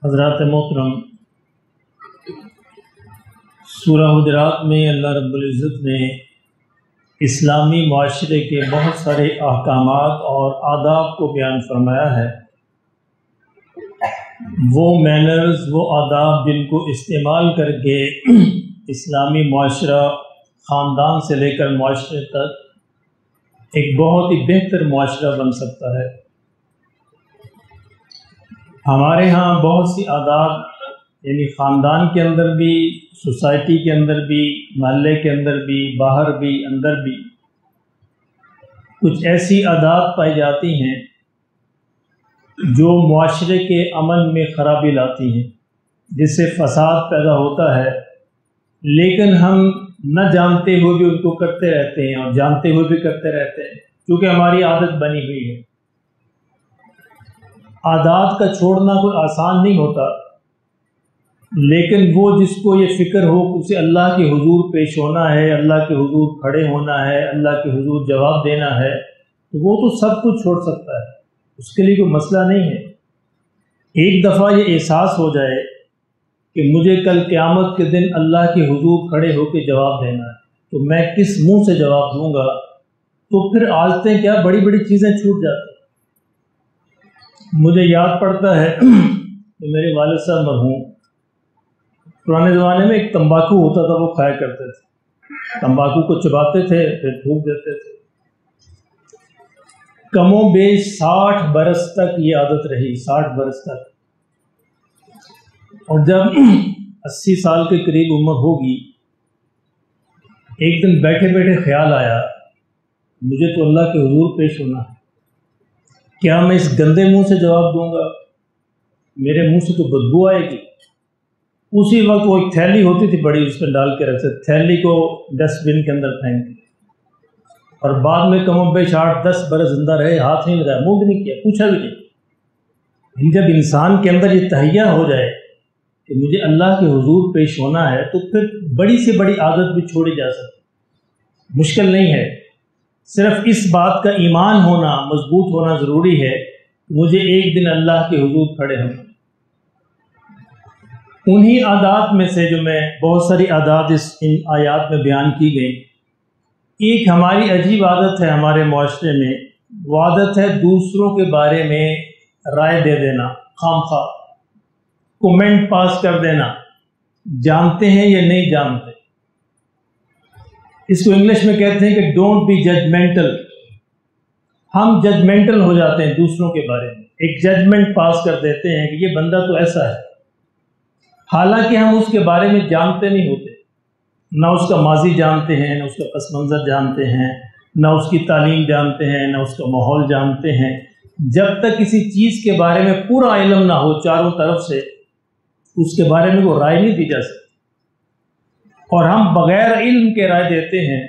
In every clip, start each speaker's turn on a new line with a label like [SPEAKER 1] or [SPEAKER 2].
[SPEAKER 1] حضرات محترم، سورہ حجرات میں اللہ رب العزت نے اسلامی معاشرے کے بہت سارے احکامات اور آداب کو بیان فرمایا ہے۔ وہ مینرز، وہ آداب جن کو استعمال کر کے اسلامی معاشرہ خاندان سے لے کر معاشرے تک ایک بہت ہی بہتر معاشرہ بن سکتا ہے۔ ہمارے ہاں بہت سی آداب، یعنی خاندان کے اندر بھی، سوسائٹی کے اندر بھی، محلے کے اندر بھی، باہر بھی، اندر بھی کچھ ایسی عادات پائی جاتی ہیں جو معاشرے کے امن میں خرابی لاتی ہیں، جس سے فساد پیدا ہوتا ہے، لیکن ہم نہ جانتے ہوئے بھی ان کو کرتے رہتے ہیں اور جانتے ہوئے بھی کرتے رہتے ہیں، کیونکہ ہماری عادت بنی ہوئی ہے۔ عادات کا چھوڑنا کوئی آسان نہیں ہوتا، لیکن وہ جس کو یہ فکر ہو کہ اسے اللہ کے حضور پیش ہونا ہے، اللہ کے حضور کھڑے ہونا ہے، اللہ کے حضور جواب دینا ہے، تو وہ تو سب کچھ چھوڑ سکتا ہے، اس کے لیے کوئی مسئلہ نہیں ہے۔ ایک دفعہ یہ احساس ہو جائے کہ مجھے کل قیامت کے دن اللہ کے حضور کھڑے ہو کے جواب دینا ہے، تو میں کس منہ سے جواب دوں گا، تو پھر عادتیں کیا بڑی بڑی چیزیں چھوٹ جاتی ہیں۔ مجھے یاد پڑتا ہے کہ میرے والد صاحب مرحوم پرانے زمانے میں ایک تمباکو ہوتا تھا، وہ کھایا کرتے تھے، تمباکو کو چباتے تھے پھر تھوک دیتے تھے۔ کم و بیش 60 برس تک یہ عادت رہی، 60 برس تک۔ اور جب 80 سال کے قریب عمر ہوگی، ایک دن بیٹھے بیٹھے خیال آیا مجھے تو اللہ کے حضور پیش ہونا ہے، کیا میں اس گندے منہ سے جواب دوں گا؟ میرے منہ سے تو بدبو آئے گی۔ اسی وقت وہ ایک تھیلی ہوتی تھی بڑی، اس میں ڈال کے رکھتے، تھیلی کو ڈسٹ بن کے اندر پھینک دیا، اور بعد میں کم و بیش 8-10 برس زندہ رہے، ہاتھ نہیں لگایا، منہ بھی نہیں کیا، پوچھا بھی نہیں۔ جب انسان کے اندر یہ تہیہ ہو جائے کہ مجھے اللہ کے حضور پیش ہونا ہے، تو پھر بڑی سے بڑی عادت بھی چھوڑی جا سکتی، مشکل نہیں ہے۔ صرف اس بات کا ایمان ہونا، مضبوط ہونا ضروری ہے کہ مجھے ایک دن اللہ کے حضور کھڑے ہونا۔ انہی عادات میں سے جو میں بہت ساری عادات ان آیات میں بیان کی گئی، ایک ہماری عجیب عادت ہے ہمارے معاشرے میں، وہ عادت ہے دوسروں کے بارے میں رائے دے دینا، خام خواہ کومنٹ پاس کر دینا، جانتے ہیں یا نہیں جانتے۔ اس کو انگلش میں کہتے ہیں کہ ڈونٹ بی ججمنٹل۔ ہم ججمنٹل ہو جاتے ہیں دوسروں کے بارے میں، ایک ججمنٹ پاس کر دیتے ہیں کہ یہ بندہ تو ایسا ہے، حالانکہ ہم اس کے بارے میں جانتے نہیں ہوتے، نہ اس کا ماضی جانتے ہیں، نہ اس کا پس منظر جانتے ہیں، نہ اس کی تعلیم جانتے ہیں، نہ اس کا ماحول جانتے ہیں۔ جب تک کسی چیز کے بارے میں پورا علم نہ ہو چاروں طرف سے، اس کے بارے میں وہ رائے نہیں دی جا سکتی، اور ہم بغیر علم کے رائے دیتے ہیں،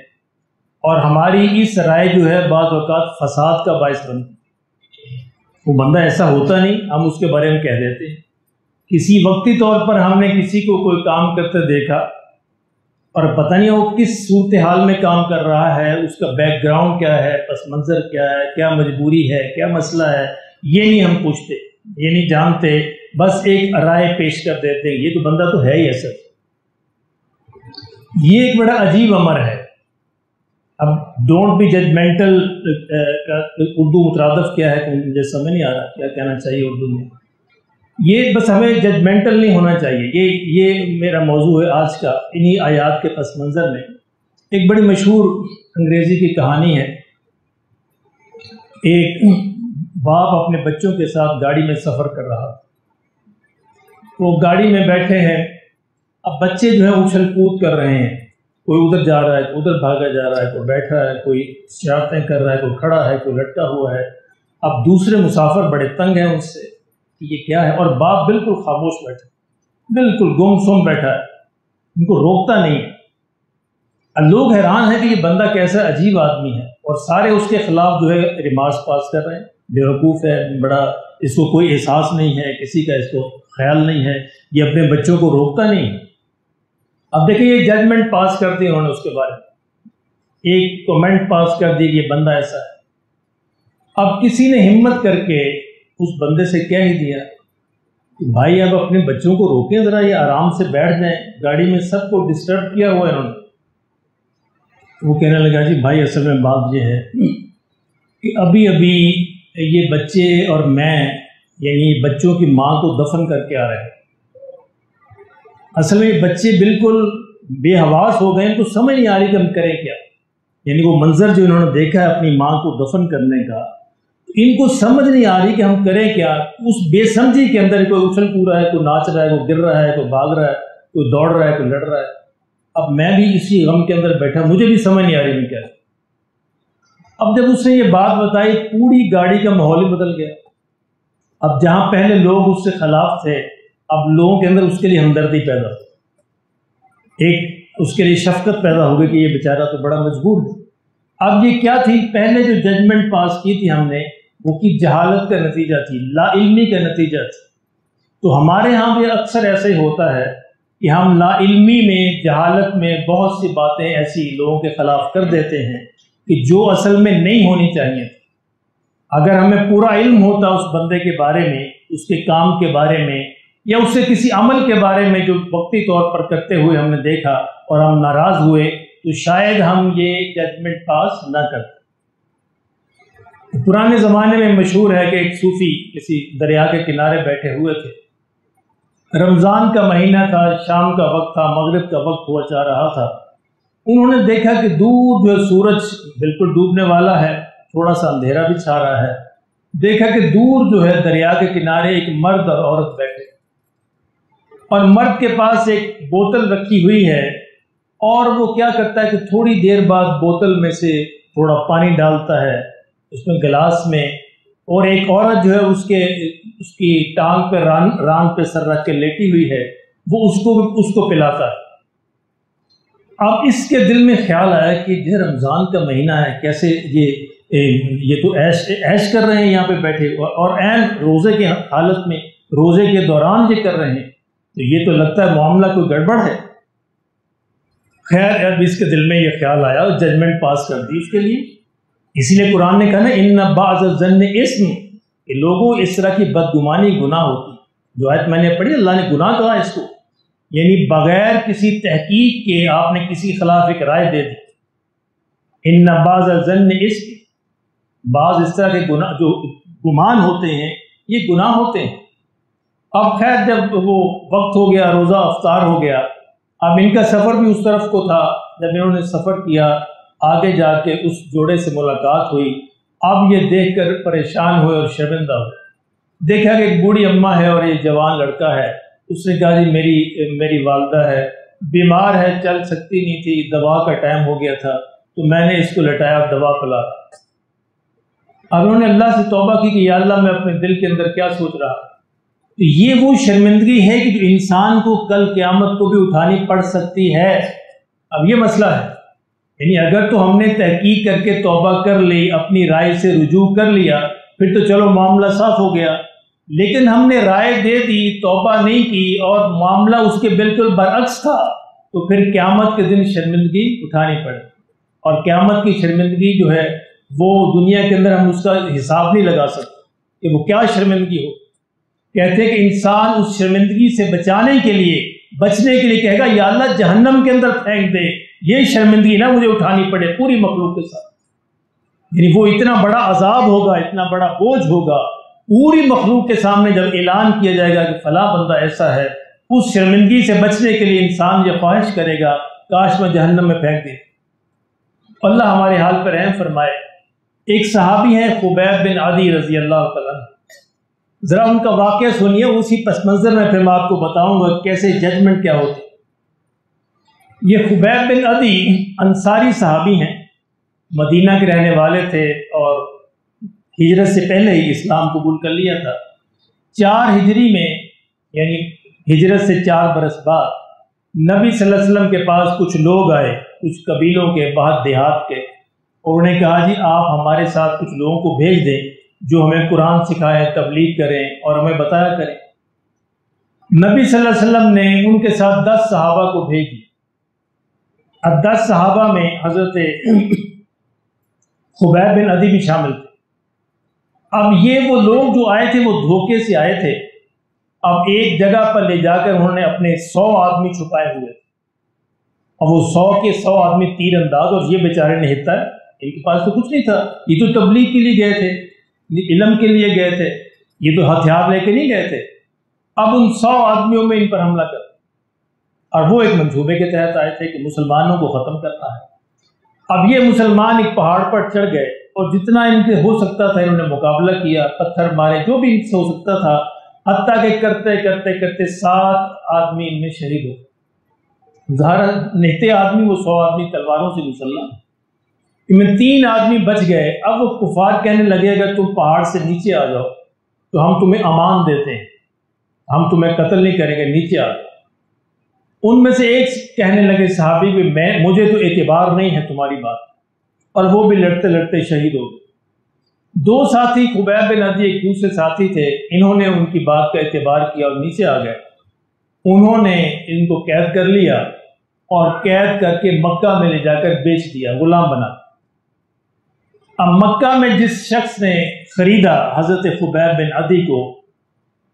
[SPEAKER 1] اور ہماری اس رائے جو ہے بعض اوقات فساد کا باعث بنتی ہے۔ وہ بندہ ایسا ہوتا نہیں، ہم اس کے بارے میں کہہ دیتے ہیں۔ کسی وقتی طور پر ہم نے کسی کو کوئی کام کرتے دیکھا، اور پتہ نہیں وہ کس صورتحال میں کام کر رہا ہے، اس کا بیک گراؤنڈ کیا ہے، پس منظر کیا ہے، کیا مجبوری ہے، کیا مسئلہ ہے، یہ نہیں ہم پوچھتے، یہ نہیں جانتے، بس ایک رائے پیش کر دیتے ہیں، یہ تو بندہ تو ہے ہی ایسا۔ یہ ایک بڑا عجیب امر ہے۔ اب ڈونٹ بی ججمنٹل کا اردو مترادف کیا ہے مجھے سمجھ نہیں آ رہا، کیا کہنا چاہیے اردو میں۔ یہ بس ہمیں ججمنٹل نہیں ہونا چاہیے، یہ میرا موضوع ہے آج کا۔ انہی آیات کے پس منظر میں ایک بڑی مشہور انگریزی کی کہانی ہے۔ ایک باپ اپنے بچوں کے ساتھ گاڑی میں سفر کر رہا، وہ گاڑی میں بیٹھے ہیں، اب بچے جو ہیں اچھل کود کر رہے ہیں، کوئی ادھر جا رہا ہے، کوئی ادھر بھاگا جا رہا ہے، کوئی بیٹھا ہے، کوئی شرارتیں کر رہا ہے، کوئی کھڑا ہے، کوئی لٹکا ہوا ہے۔ اب دوسرے مسافر بڑے تنگ ہیں ان سے کہ یہ کیا ہے، اور باپ بالکل خاموش بیٹھا، بالکل گم سم بیٹھا ہے، ان کو روکتا نہیں ہے۔ اب لوگ حیران ہیں کہ یہ بندہ کیسا عجیب آدمی ہے، اور سارے اس کے خلاف جو ہے ریمارکس پاس کر رہے ہیں، بیوقوف ہے، بڑا اس کو کوئی احساس نہیں ہے، کسی کا اس کو خیال نہیں ہے، یہ اپنے بچوں کو روکتا نہیں ہے۔ اب دیکھیں یہ ججمنٹ پاس کر دی انہوں نے اس کے بارے میں، ایک کمنٹ پاس کر دی کہ یہ بندہ ایسا ہے۔ اب کسی نے ہمت کر کے اس بندے سے کہہ ہی دیا بھائی اب اپنے بچوں کو روکیں ذرا، یہ آرام سے بیٹھ جائیں، گاڑی میں سب کو ڈسٹرب کیا ہوا ہے انہوں نے۔ وہ کہنے لگا جی بھائی اصل میں بات یہ ہے کہ ابھی ابھی یہ بچے اور میں، یعنی بچوں کی ماں کو دفن کر کے آ رہے ہیں۔ اصل میں بچے بالکل بے حواس ہو گئے ہیں، تو سمجھ نہیں آ رہی کہ ہم کریں کیا، یعنی وہ منظر جو انہوں نے دیکھا ہے اپنی ماں کو دفن کرنے کا، ان کو سمجھ نہیں آ رہی کہ ہم کریں کیا۔ اس بے سمجھی کے اندر کوئی اچھل کود رہا ہے، کوئی ناچ رہا ہے، کوئی گر رہا ہے، کوئی بھاگ رہا ہے، کوئی دوڑ رہا ہے، کوئی لڑ رہا ہے۔ اب میں بھی اسی غم کے اندر بیٹھا، مجھے بھی سمجھ نہیں آ رہی میں کیا۔ اب جب اس نے یہ بات بتائی، پوری گاڑی کا ماحول ہی بدل گیا۔ اب جہاں پہلے لوگ اس سے خلاف تھے، اب لوگوں کے اندر اس کے لیے ہمدردی پیدا ہو، ایک اس کے لیے شفقت پیدا ہو گئی کہ یہ بیچارہ تو بڑا مجبور ہے۔ اب یہ کیا تھی؟ پہلے جو ججمنٹ پاس کی تھی ہم نے، وہ کی جہالت کا نتیجہ تھی، لا علمی کا نتیجہ تھی۔ تو ہمارے ہاں بھی اکثر ایسے ہی ہوتا ہے کہ ہم لا علمی میں، جہالت میں بہت سی باتیں ایسی لوگوں کے خلاف کر دیتے ہیں کہ جو اصل میں نہیں ہونی چاہیے۔ اگر ہمیں پورا علم ہوتا اس بندے کے بارے میں، اس کے کام کے بارے میں، یا اس سے کسی عمل کے بارے میں جو وقتی طور پر کرتے ہوئے ہم نے دیکھا اور ہم ناراض ہوئے، تو شاید ہم یہ ججمنٹ پاس نہ کرتے۔ پرانے زمانے میں مشہور ہے کہ ایک صوفی کسی دریا کے کنارے بیٹھے ہوئے تھے، رمضان کا مہینہ تھا، شام کا وقت تھا، مغرب کا وقت ہوا جا رہا تھا۔ انہوں نے دیکھا کہ دور جو سورج بالکل ڈوبنے والا ہے، تھوڑا سا اندھیرا بھی چھا رہا ہے۔ دیکھا کہ دور جو ہے دریا کے کنارے ایک مرد اور عورت بیٹھے، اور مرد کے پاس ایک بوتل رکھی ہوئی ہے، اور وہ کیا کرتا ہے کہ تھوڑی دیر بعد بوتل میں سے تھوڑا پانی ڈالتا ہے اس میں گلاس میں، اور ایک عورت جو ہے اس کی ٹانگ پہ ران پہ سر رکھ کے لیٹی ہوئی ہے، وہ اس کو پلاتا ہے۔ اب اس کے دل میں خیال آیا کہ یہ رمضان کا مہینہ ہے، کیسے یہ تو عیش کر رہے ہیں یہاں پہ بیٹھے، اور عین روزے کے حالت میں، روزے کے دوران یہ کر رہے ہیں، تو یہ تو لگتا ہے معاملہ کوئی گڑبڑ ہے۔ خیر اب اس کے دل میں یہ خیال آیا اور ججمنٹ پاس کر دی اس کے لیے۔ اسی لیے قرآن نے کہا نا ان بعض الظن اسم، کہ لوگوں اس طرح کی بدگمانی گناہ ہوتی۔ جو آیت میں نے پڑھی، اللہ نے گناہ کہا اس کو، یعنی بغیر کسی تحقیق کے آپ نے کسی خلاف ایک رائے دے دی۔ ان بعض الظن اسم، بعض اس طرح کے گناہ جو گمان ہوتے ہیں یہ گناہ ہوتے ہیں۔ اب خیر جب وہ وقت ہو گیا، روزہ افطار ہو گیا، اب ان کا سفر بھی اس طرف کو تھا۔ جب انہوں نے سفر کیا، آگے جا کے اس جوڑے سے ملاقات ہوئی۔ اب یہ دیکھ کر پریشان ہوئے اور شرمندہ ہوئے۔ دیکھا کہ ایک بوڑھی اماں ہے اور یہ جوان لڑکا ہے۔ اس نے کہا جی میری والدہ ہے، بیمار ہے، چل سکتی نہیں تھی، دوا کا ٹائم ہو گیا تھا، تو میں نے اس کو لٹایا، دوا پلا۔ اب انہوں نے اللہ سے توبہ کی کہ یا اللہ میں اپنے دل کے اندر کیا سوچ رہا۔ تو یہ وہ شرمندگی ہے کہ جو انسان کو کل قیامت کو بھی اٹھانی پڑ سکتی ہے۔ اب یہ مسئلہ ہے، یعنی اگر تو ہم نے تحقیق کر کے توبہ کر لی، اپنی رائے سے رجوع کر لیا، پھر تو چلو معاملہ صاف ہو گیا۔ لیکن ہم نے رائے دے دی، توبہ نہیں کی، اور معاملہ اس کے بالکل برعکس تھا، تو پھر قیامت کے دن شرمندگی اٹھانی پڑے۔ اور قیامت کی شرمندگی جو ہے وہ دنیا کے اندر ہم اس کا حساب نہیں لگا سکتے کہ وہ کیا شرمندگی ہو۔ کہتے ہیں کہ انسان اس شرمندگی سے بچنے کے لیے کہے گا یا اللہ جہنم کے اندر پھینک دے، یہ شرمندگی نہ مجھے اٹھانی پڑے پوری مخلوق کے ساتھ۔ یعنی وہ اتنا بڑا عذاب ہوگا، اتنا بڑا بوجھ ہوگا، پوری مخلوق کے سامنے جب اعلان کیا جائے گا کہ فلاں بندہ ایسا ہے، اس شرمندگی سے بچنے کے لیے انسان یہ خواہش کرے گا کاش میں جہنم میں پھینک دے۔ اللہ ہمارے حال پر رحم فرمائے۔ ایک صحابی ہیں خبیب بن عدی رضی اللہ تعالیٰ، ذرا ان کا واقعہ سنیے، اسی پس منظر میں پھر میں آپ کو بتاؤں گا کیسے ججمنٹ کیا ہوتی۔ یہ خبیب بن عدی انصاری صحابی ہیں، مدینہ کے رہنے والے تھے، اور ہجرت سے پہلے ہی اسلام قبول کر لیا تھا۔ 4 ہجری میں، یعنی ہجرت سے 4 برس بعد، نبی صلی اللہ علیہ وسلم کے پاس کچھ لوگ آئے، کچھ قبیلوں کے، بعض دیہات کے، اور انہیں کہا جی آپ ہمارے ساتھ کچھ لوگوں کو بھیج دیں جو ہمیں قرآن سکھائیں، تبلیغ کریں اور ہمیں بتایا کریں۔ نبی صلی اللہ علیہ وسلم نے ان کے ساتھ 10 صحابہ کو بھیجی۔ اب 10 صحابہ میں حضرت خبیب بن عدی بھی شامل تھے۔ اب یہ وہ لوگ جو آئے تھے وہ دھوکے سے آئے تھے، اب ایک جگہ پر لے جا کر انہوں نے اپنے 100 آدمی چھپائے ہوئے تھے. اب وہ 100 کے 100 آدمی تیر انداز، اور یہ بیچارے نہتر، ان کے پاس تو کچھ نہیں تھا. یہ تو تبلیغ کے لیے گئے تھے، علم کے لیے گئے تھے، یہ تو ہتھیار لے کے نہیں گئے تھے. اب ان 100 آدمیوں میں ان پر حملہ کر، اور وہ ایک منصوبے کے تحت آئے تھے کہ مسلمانوں کو ختم کرنا ہے. اب یہ مسلمان ایک پہاڑ پر چڑھ گئے اور جتنا ان سے ہو سکتا تھا انہوں نے مقابلہ کیا، پتھر مارے، جو بھی ان سے ہو سکتا تھا، حتیٰ کہ کرتے کرتے کرتے 7 آدمی ان میں شہید ہو گئے. ظاہر نہتے آدمی، وہ 100 آدمی تلواروں سے مسلح، ان میں 3 آدمی بچ گئے. اب وہ کفار کہنے لگے اگر تم پہاڑ سے نیچے آ جاؤ تو ہم تمہیں امان دیتے ہیں، ہم تمہیں قتل نہیں کریں گے، نیچے آ جاؤ. ان میں سے ایک کہنے لگے صحابی بھی مجھے تو اعتبار نہیں ہے تمہاری بات، اور وہ بھی لڑتے لڑتے شہید ہو گئے. 2 ساتھی خبیب بن عدی ایک دوسرے ساتھی تھے، انہوں نے ان کی بات کا اعتبار کیا اور نیچے آ گئے. انہوں نے ان کو قید کر لیا اور قید کر کے مکہ میں لے جا کر بیچ دیا، غلام بنا. اب مکہ میں جس شخص نے خریدا حضرت خبیب بن عدی کو،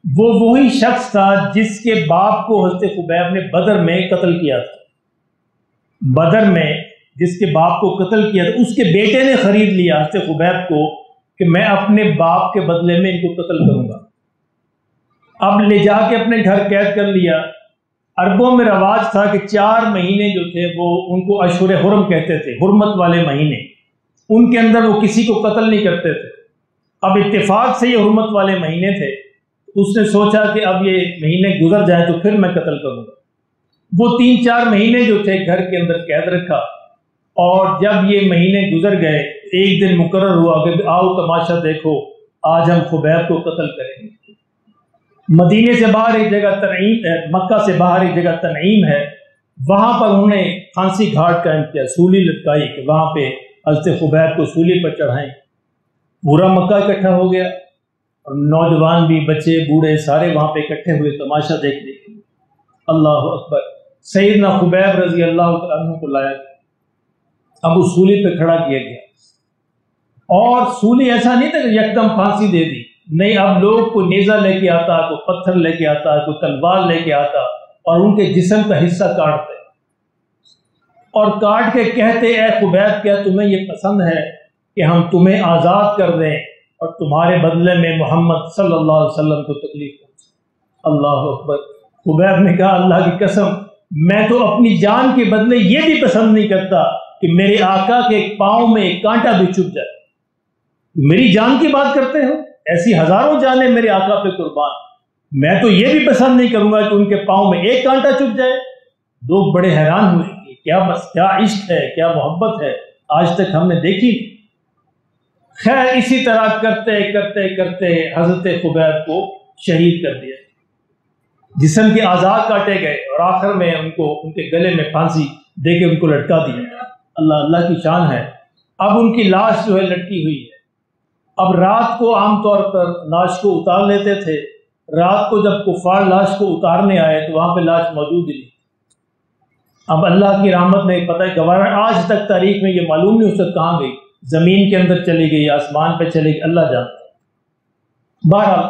[SPEAKER 1] وہ وہی شخص تھا جس کے باپ کو حضرت خبیب نے بدر میں قتل کیا تھا. بدر میں جس کے باپ کو قتل کیا تھا، اس کے بیٹے نے خرید لیا حضرت خبیب کو کہ میں اپنے باپ کے بدلے میں ان کو قتل کروں گا. اب لے جا کے اپنے گھر قید کر لیا. عربوں میں رواج تھا کہ 4 مہینے جو تھے وہ ان کو اشہر حرم کہتے تھے، حرمت والے مہینے، ان کے اندر وہ کسی کو قتل نہیں کرتے تھے. اب اتفاق سے یہ حرمت والے مہینے تھے، اس نے سوچا کہ اب یہ مہینے گزر جائیں تو پھر میں قتل کروں گا. وہ 3-4 مہینے جو تھے گھر کے اندر قید رکھا، اور جب یہ مہینے گزر گئے ایک دن مقرر ہوا کہ آؤ تماشا دیکھو، آج ہم خبیب کو قتل کریں گے. مدینے سے باہر ایک جگہ تنعیم ہے، مکہ سے باہر ایک جگہ تنعیم ہے، وہاں پر انہوں نے پھانسی گھاٹ قائم کیا، سولی لٹکائی کہ وہاں پہ حضرت خبیب کو سولی پر چڑھائیں. پورا مکہ اکٹھا ہو گیا، اور نوجوان بھی، بچے بوڑھے سارے وہاں پہ اکٹھے ہوئے تماشا دیکھنے کے لیے. اللہ اکبر. سیدنا خبیب رضی اللہ عنہ کو لایا، اب اس سولی پہ کھڑا کیا گیا، اور سولی ایسا نہیں تھا کہ یکدم پھانسی دے دی، نہیں، اب لوگ کوئی نیزہ لے کے آتا، کوئی پتھر لے کے آتا، کوئی تلوار لے کے آتا، اور ان کے جسم کا حصہ کاٹتے، اور کاٹ کے کہتے اے خبیب کیا تمہیں یہ پسند ہے کہ ہم تمہیں آزاد کر دیں اور تمہارے بدلے میں محمد صلی اللہ علیہ وسلم کو تکلیف پہنچے. اللہ اکبر. خبیب نے کہا اللہ کی قسم میں تو اپنی جان کے بدلے یہ بھی پسند نہیں کرتا کہ میرے آقا کے پاؤں میں ایک کانٹا بھی چبھ جائے. میری جان کی بات کرتے ہو، ایسی ہزاروں جانیں میرے آقا پہ قربان، میں تو یہ بھی پسند نہیں کروں گا کہ ان کے پاؤں میں ایک کانٹا چبھ جائے. لوگ بڑے حیران ہوئے کہ کیا عشق ہے، کیا محبت ہے، آج تک ہم نے دیکھی نہیں. خیر اسی طرح کرتے کرتے کرتے حضرت خبیب کو شہید کر دیا، جسم کے اعضاء کاٹے گئے، اور آخر میں ان کو ان کے گلے میں پھانسی دے کے ان کو لٹکا دیا. اللہ کی شان ہے. اب ان کی لاش جو ہے لٹکی ہوئی ہے. اب رات کو عام طور پر لاش کو اتار لیتے تھے، رات کو جب کفار لاش کو اتارنے آئے تو وہاں پہ لاش موجود ہی نہیں. اب اللہ کی رحمت نے پتہ ہے گوارا، آج تک تاریخ میں یہ معلوم نہیں اس وقت کہاں گئی، زمین کے اندر چلی گئی، آسمان پہ چلی گئی، اللہ جانتا. بہرحال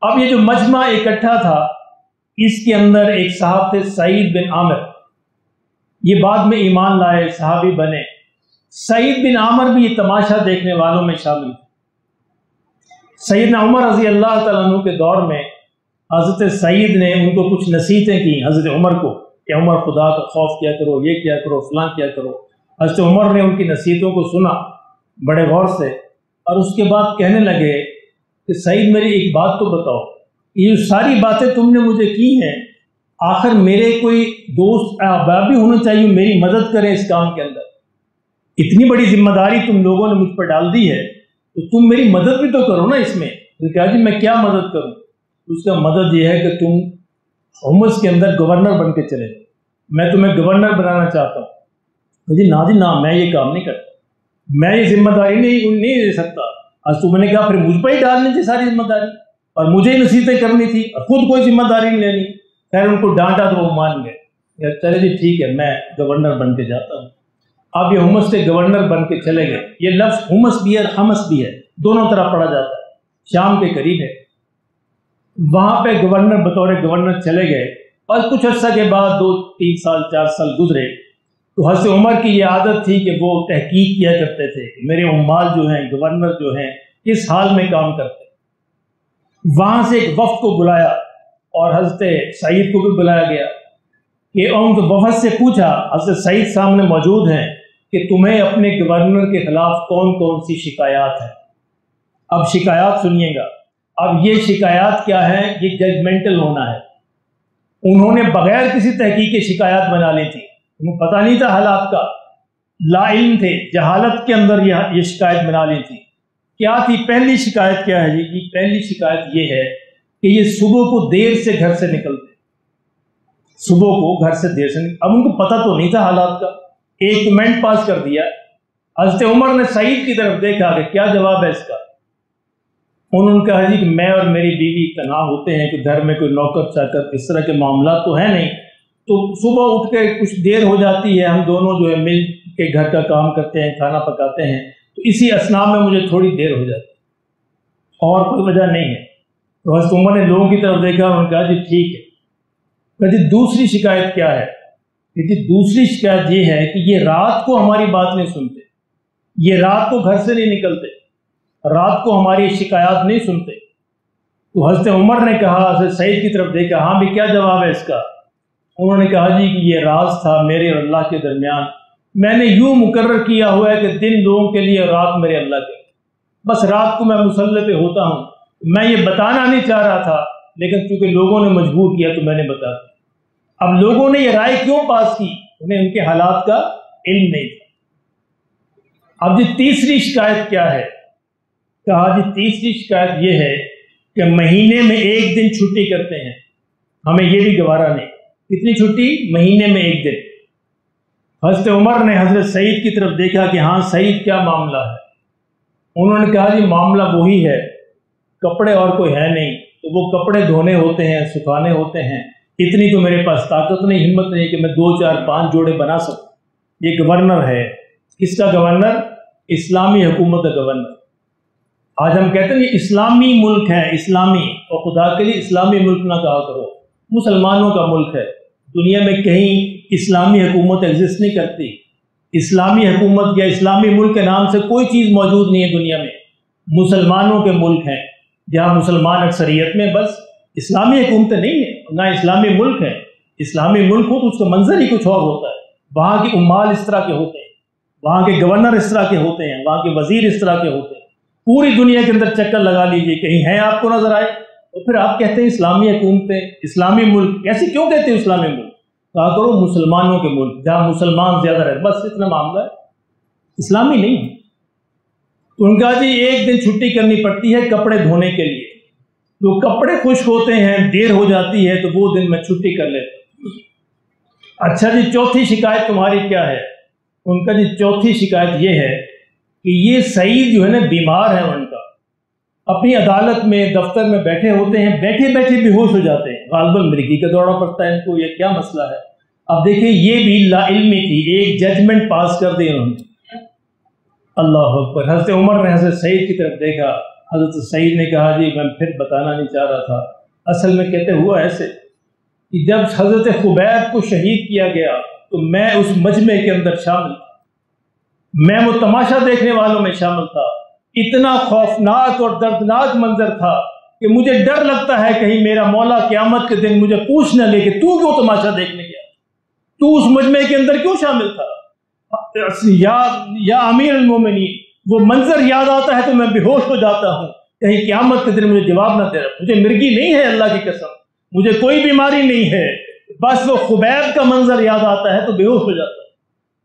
[SPEAKER 1] اب یہ جو مجمع اکٹھا تھا، اس کے اندر ایک صاحب تھے سعید بن عامر، یہ بعد میں ایمان لائے، صحابی بنے. سعید بن عامر بھی یہ تماشا دیکھنے والوں میں شامل تھے. سیدنا عمر رضی اللہ تعالیٰ عنہ کے دور میں حضرت سعید نے ان کو کچھ نصیحتیں کی حضرت عمر کو کہ عمر خدا کا خوف کیا کرو، یہ کیا کرو، فلاں کیا کرو. حضرت عمر نے ان کی نصیحتوں کو سنا بڑے غور سے، اور اس کے بعد کہنے لگے کہ سعید میری ایک بات تو بتاؤ، یہ جو ساری باتیں تم نے مجھے کی ہیں، آخر میرے کوئی دوست احباب بھی ہونا چاہیے میری مدد کریں اس کام کے اندر. اتنی بڑی ذمہ داری تم لوگوں نے مجھ پر ڈال دی ہے تو تم میری مدد بھی تو کرو نا اس میں. تو کہا جی میں کیا مدد کروں؟ اس کا مدد یہ ہے کہ تم حمص کے اندر گورنر بن کے چلے، میں تمہیں گورنر بنانا چاہتا ہوں. جی نہ میں یہ کام نہیں کرتا، میں یہ ذمہ داری نہیں دے سکتا. آج تو میں نے کہا پھر مجھ پہ ہی ڈالنی تھی ساری ذمہ داری، اور مجھے ہی نصیحتیں کرنی تھی، اور خود کوئی ذمہ داری نہیں لینی. خیر ان کو ڈانٹا تو وہ مان گئے، چلے جی ٹھیک ہے میں گورنر بن کے جاتا ہوں. اب یہ حمص کے گورنر بن کے چلے گئے. یہ لفظ حمص بھی ہے اور حمص بھی ہے، دونوں طرح پڑھا جاتا ہے، شام کے قریب ہے. وہاں پہ گورنر بطور گورنر چلے گئے اور کچھ عرصہ کے بعد 2-3 سال 4 سال گزرے تو حضرت عمر کی یہ عادت تھی کہ وہ تحقیق کیا کرتے تھے کہ میرے عمال جو ہیں گورنر جو ہیں کس حال میں کام کرتے ہیں۔ وہاں سے ایک وفد کو بلایا اور حضرت سعید کو بھی بلایا گیا کہ ان وفد سے پوچھا، حضرت سعید سامنے موجود ہیں، کہ تمہیں اپنے گورنر کے خلاف کون کون سی شکایات ہیں۔ اب شکایات سنیے گا، اب یہ شکایات کیا ہے؟ یہ ججمنٹل ہونا ہے۔ انہوں نے بغیر کسی تحقیق کے شکایات بنا لی تھی، انہیں پتہ نہیں تھا حالات کا، لا علم تھے، جہالت کے اندر یہ شکایت بنا لی تھی۔ کیا تھی پہلی شکایت؟ کیا ہے جی؟ پہلی شکایت یہ ہے کہ یہ صبح کو دیر سے گھر سے نکلتے، صبح کو گھر سے دیر سے اب ان کو پتہ تو نہیں تھا حالات کا، ایک کمنٹ پاس کر دیا۔ حضرت عمر نے سعید کی طرف دیکھا کہ کیا جواب ہے اس کا؟ انہوں نے کہا جی کہ میں اور میری بیوی تنہا ہوتے ہیں کہ گھر میں کوئی نوکر چاکر اس طرح کے معاملات تو ہیں نہیں، تو صبح اٹھ کے کچھ دیر ہو جاتی ہے، ہم دونوں جو ہے مل کے گھر کا کام کرتے ہیں، کھانا پکاتے ہیں، تو اسی اثناء میں مجھے تھوڑی دیر ہو جاتی ہے اور کوئی وجہ نہیں ہے۔ تو حضرت عمر نے لوگوں کی طرف دیکھا، انہوں نے کہا جی ٹھیک ہے۔ کہ جی دوسری شکایت کیا ہے؟ کہ جی دوسری شکایت یہ ہے کہ یہ رات کو ہماری بات نہیں سنتے، یہ رات کو گھر سے نہیں نکلتے، رات کو ہماری شکایات نہیں سنتے۔ تو حضرت عمر نے کہا، حضرت سعید کی طرف دیکھا، ہاں بھی کیا جواب ہے اس کا؟ انہوں نے کہا جی کہ یہ راز تھا میرے اور اللہ کے درمیان، میں نے یوں مقرر کیا ہوا ہے کہ دن لوگوں کے لیے، رات میرے اللہ کے، بس رات کو میں مصلی پہ ہوتا ہوں۔ میں یہ بتانا نہیں چاہ رہا تھا، لیکن چونکہ لوگوں نے مجبور کیا تو میں نے بتا دیا۔ اب لوگوں نے یہ رائے کیوں پاس کی؟ انہیں ان کے حالات کا علم نہیں تھا۔ اب جی تیسری شکایت کیا ہے؟ کہا جی تیسری شکایت یہ ہے کہ مہینے میں ایک دن چھٹی کرتے ہیں، ہمیں یہ بھی گوارا نہیں۔ کتنی چھٹی؟ مہینے میں ایک دن۔ حضرت عمر نے حضرت سعید کی طرف دیکھا کہ ہاں سعید کیا معاملہ ہے؟ انہوں نے کہا جی معاملہ وہی ہے، کپڑے اور کوئی ہے نہیں، تو وہ کپڑے دھونے ہوتے ہیں، سکھانے ہوتے ہیں، اتنی تو میرے پاس طاقت نہیں، ہمت نہیں کہ میں 2 4 5 جوڑے بنا سکوں۔ یہ گورنر ہے، کس کا گورنر؟ اسلامی حکومت کا گورنر۔ آج ہم کہتے ہیں یہ اسلامی ملک ہے، اسلامی، اور خدا کے لیے اسلامی ملک نہ کہا کرو، مسلمانوں کا ملک ہے۔ دنیا میں کہیں اسلامی حکومت ایگزسٹ نہیں کرتی، اسلامی حکومت یا اسلامی ملک کے نام سے کوئی چیز موجود نہیں ہے دنیا میں، مسلمانوں کے ملک ہیں جہاں مسلمان اکثریت میں، بس اسلامی حکومتیں نہیں ہیں، نہ اسلامی ملک ہے۔ اسلامی ملک ہو تو اس کا منظر ہی کچھ اور ہوتا ہے، وہاں کے عمال اس طرح کے ہوتے ہیں، وہاں کے گورنر اس طرح کے ہوتے ہیں، وہاں کے وزیر اس طرح کے ہوتے ہیں۔ پوری دنیا کے اندر چکر لگا لیجئے، کہیں ہیں آپ کو نظر آئے؟ تو پھر آپ کہتے ہیں اسلامی حکومتیں، اسلامی ملک، ایسے کیوں کہتے ہیں اسلامی ملک؟ کہا کرو مسلمانوں کے ملک جہاں مسلمان زیادہ رہتے، بس اتنا معاملہ ہے، اسلامی نہیں ہے۔ تو ان کا جی ایک دن چھٹی کرنی پڑتی ہے کپڑے دھونے کے لیے، جو کپڑے خشک ہوتے ہیں، دیر ہو جاتی ہے تو وہ دن میں چھٹی کر لیتا ہوں۔ اچھا جی چوتھی شکایت تمہاری کیا ہے؟ ان کا جی چوتھی شکایت یہ ہے کہ یہ سعید جو ہے نا بیمار ہے، ان کا اپنی عدالت میں دفتر میں بیٹھے ہوتے ہیں، بیٹھے بیٹھے بے ہوش ہو جاتے ہیں، غالباً مرگی کا دورہ پڑتا ہے ان کو، یہ کیا مسئلہ ہے؟ اب دیکھیں یہ بھی لا علمی تھی، ایک ججمنٹ پاس کر دی انہوں نے۔ اللہ اکبر۔ حضرت عمر نے حضرت سعید کی طرف دیکھا، حضرت سعید نے کہا جی میں پھر بتانا نہیں چاہ رہا تھا، اصل میں کہتے ہوا ایسے کہ جب حضرت خبیب کو شہید کیا گیا تو میں اس مجمع کے اندر شامل تھا، میں وہ تماشا دیکھنے والوں میں شامل تھا، اتنا خوفناک اور دردناک منظر تھا کہ مجھے ڈر لگتا ہے کہیں میرا مولا قیامت کے دن مجھے پوچھ نہ لے کہ تو کیوں تماشا دیکھنے گیا، تو اس مجمع کے اندر کیوں شامل تھا؟ یا امیر المومنین، وہ منظر یاد آتا ہے تو میں بے ہوش ہو جاتا ہوں، کہیں قیامت کے دن مجھے جواب نہ دے رہا، مجھے مرگی نہیں ہے اللہ کی قسم، مجھے کوئی بیماری نہیں ہے، بس وہ خبیب کا منظر یاد آتا ہے تو بے ہوش ہو جاتا ہے،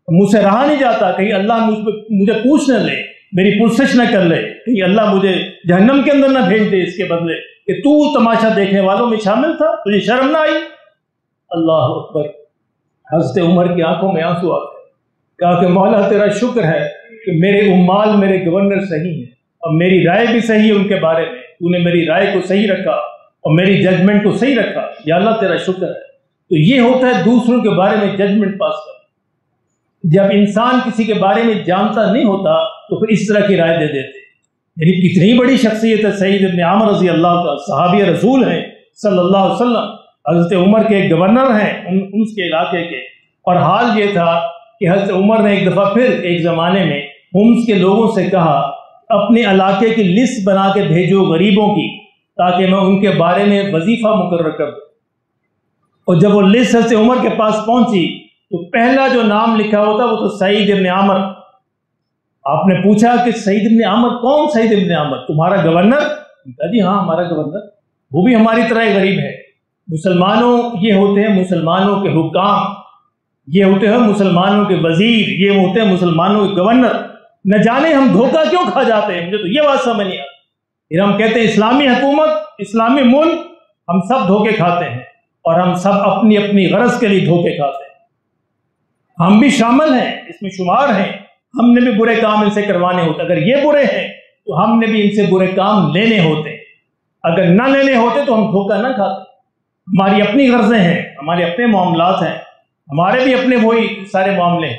[SPEAKER 1] مجھ سے رہا نہیں جاتا، کہیں اللہ مجھے پوچھ نہ لے، میری پرسش نہ کر لے، کہیں اللہ مجھے جہنم کے اندر نہ بھیج دے اس کے بدلے کہ تو تماشا دیکھنے والوں میں شامل تھا، تجھے شرم نہ آئی؟ اللہ اکبر۔ حضرت عمر کی آنکھوں میں آنسو آ گئے، کہا کہ مولا تیرا شکر ہے کہ میرے عمال میرے گورنر صحیح ہیں اور میری رائے بھی صحیح ہے ان کے بارے میں، تو نے میری رائے کو صحیح رکھا اور میری ججمنٹ کو صحیح رکھا، یا اللہ تیرا شکر ہے۔ تو یہ ہوتا ہے دوسروں کے بارے میں ججمنٹ پاس کرنا۔ جب انسان کسی کے بارے میں جانتا نہیں ہوتا تو پھر اس طرح کی رائے دے دیتے، یعنی کتنی بڑی شخصیت ہے سعید ابن عامر رضی اللہ کا، صحابی رسول ہیں صلی اللہ علیہ وسلم، حضرت عمر کے گورنر ہیں ان کے علاقے کے۔ اور حال یہ تھا کہ حضرت عمر نے ایک دفعہ پھر ایک زمانے میں ہومس کے لوگوں سے کہا اپنے علاقے کی لسٹ بنا کے بھیجو غریبوں کی، تاکہ میں ان کے بارے میں وظیفہ مقرر کر دوں۔ اور جب وہ لسٹ حضرت عمر کے پاس پہنچی تو پہلا جو نام لکھا ہوتا وہ تو سعید ابن عامر۔ آپ نے پوچھا کہ سعید ابن عامر کون؟ سعید ابن عامر تمہارا گورنر؟ کہا جی ہاں ہمارا گورنر، وہ بھی ہماری طرح ہی غریب ہے۔ مسلمانوں یہ ہوتے ہیں مسلمانوں کے حکام، یہ ہوتے ہیں مسلمانوں کے وزیر، یہ ہوتے ہیں مسلمانوں کے گورنر۔ نہ جانے ہم دھوکہ کیوں کھا جاتے ہیں، مجھے تو یہ بات سمجھ نہیں آتی۔ پھر ہم کہتے ہیں اسلامی حکومت، اسلامی ملک، ہم سب دھوکے کھاتے ہیں اور ہم سب اپنی اپنی غرض کے لیے دھوکے کھاتے ہیں۔ ہم بھی شامل ہیں، اس میں شمار ہیں، ہم نے بھی برے کام ان سے کروانے ہوتے۔ اگر یہ برے ہیں تو ہم نے بھی ان سے برے کام لینے ہوتے، اگر نہ لینے ہوتے تو ہم دھوکہ نہ کھاتے۔ ہماری اپنی غرضیں ہیں، ہمارے اپنے معاملات ہیں، ہمارے بھی اپنے وہی سارے معاملے ہیں۔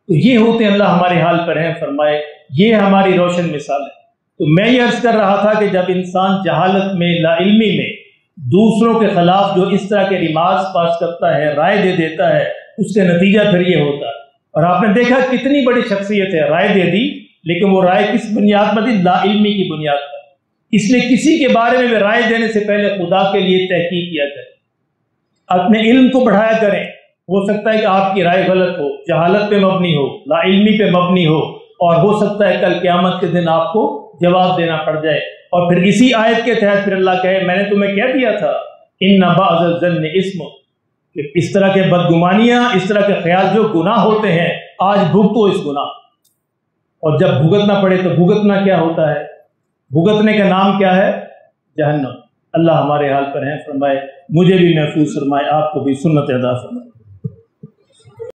[SPEAKER 1] تو یہ ہوتے ہیں، اللہ ہمارے حال پر ہیں فرمائے، یہ ہماری روشن مثال ہے۔ تو میں یہ عرض کر رہا تھا کہ جب انسان جہالت میں، لا علمی میں دوسروں کے خلاف جو اس طرح کے ریمارکس پاس کرتا ہے، رائے دے دیتا ہے، اس کا نتیجہ پھر یہ ہوتا ہے۔ اور آپ نے دیکھا کتنی بڑی شخصیت ہے، رائے دے دی، لیکن وہ رائے کس بنیاد پر دی؟ لا علمی کی بنیاد پر۔ اس لیے کسی کے بارے میں بھی رائے دینے سے پہلے خدا کے لیے تحقیق کیا کریں، اپنے علم کو بڑھایا کریں۔ ہو سکتا ہے کہ آپ کی رائے غلط ہو، جہالت پہ مبنی ہو، لا علمی پہ مبنی ہو، اور ہو سکتا ہے کل قیامت کے دن آپ کو جواب دینا پڑ جائے۔ اور پھر اسی آیت کے تحت پھر اللہ کہے میں نے تمہیں کہہ دیا تھا ان بعض الظن اسم، کہ اس طرح کے بدگمانیاں، اس طرح کے خیال جو گناہ ہوتے ہیں، آج بھگتو اس گناہ۔ اور جب بھگتنا پڑے تو بھگتنا کیا ہوتا ہے؟ بھگتنے کا نام کیا ہے؟ جہنم۔ اللہ ہمارے حال پر ہیں فرمائے، مجھے بھی محفوظ فرمائے، آپ کو بھی سنت ادا فرمائے۔